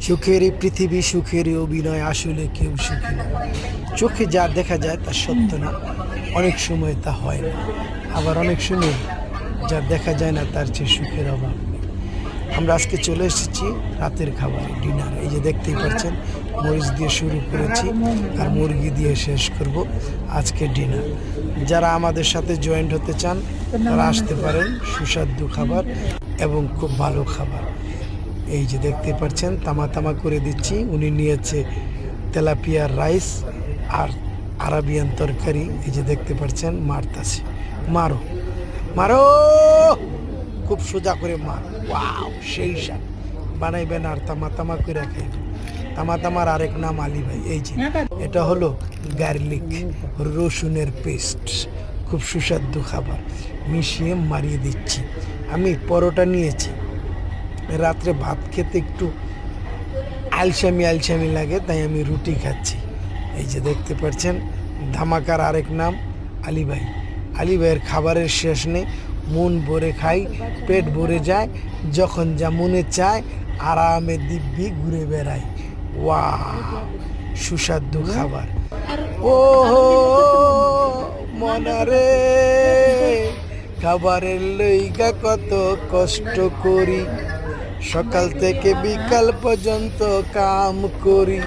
সুখের এই পৃথিবী, সুখের এই অভিনয়, আসলে কেউ সুখী না। চোখে যা দেখা যায় তা সত্য না, অনেক সময় তা হয় না। আবার অনেক সময় যা দেখা যায় না তার চেয়ে সুখের অভাব নেই। আমরা আজকে চলে এসেছি রাতের খাবারে, ডিনার। এই যে দেখতেই পাচ্ছেন, মরিচ দিয়ে শুরু করেছি আর মুরগি দিয়ে শেষ করব আজকে ডিনার। যারা আমাদের সাথে জয়েন্ট হতে চান তারা আসতে পারেন। সুস্বাদু খাবার এবং খুব ভালো খাবার। এই যে দেখতে পাচ্ছেন, তামা তামা করে দিচ্ছি। উনি নিয়েছে তেলাপিয়ার রাইস আর আরাবিয়ান তরকারি। এই যে দেখতে পাচ্ছেন, মারতাছে। মারো মারো, খুব সোজা করে মার। ওয়াও, সেই স্বাদ। বানাইবেন আর তামা তামা করে খাইবেন। তামা তামার আরেক নাম আলী ভাই। এই যে এটা হলো গার্লিক, রসুনের পেস্ট, খুব সুস্বাদু খাবার। মিশিয়ে মারিয়ে দিচ্ছি। আমি পরোটা নিয়েছি, রাত্রে ভাত খেতে একটু আলসামি আলসামি লাগে, তাই আমি রুটি খাচ্ছি। এই যে দেখতে পাচ্ছেন, ধামাকার আরেক নাম আলী ভাই। আলী ভাইয়ের খাবারের শেষ নেই, মন ভরে খাই, পেট ভরে যায়, যখন যা মনে চায় আরামে দিব্যি ঘুরে বেড়াই। ওয়া, সুস্বাদু খাবার। ও মনারে, খাবারের লইগা কত কষ্ট করি, সকাল থেকে বিকাল পর্যন্ত কাম করি,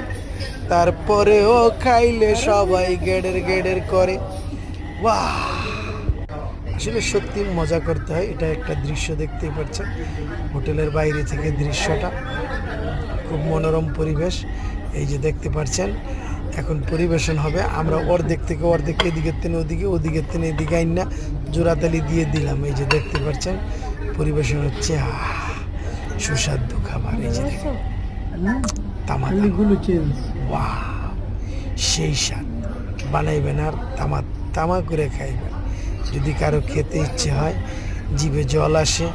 তারপরেও খাইলে সবাই গেডের গেডের করে। বাহ, আসলে সত্যি মজা করতে হয়। এটা একটা দৃশ্য দেখতেই পাচ্ছেন, হোটেলের বাইরে থেকে দৃশ্যটা, খুব মনোরম পরিবেশ। এই যে দেখতে পাচ্ছেন, এখন পরিবেশন হবে। আমরা অর্ধেক থেকে অর্ধেক, এদিকের তেনে ওদিকে, ওদিকের তেনে এদিকে আইন না জোড়াতালি দিয়ে দিলাম। এই যে দেখতে পাচ্ছেন, পরিবেশন হচ্ছে। সুস্বাদু খাবার। এই যে তামা ওয়া, সেই স্বাদ। বানাইবেন আর তামা তামা করে খাইবেন। যদি কারো খেতে ইচ্ছে হয়, জিভে জল আসে,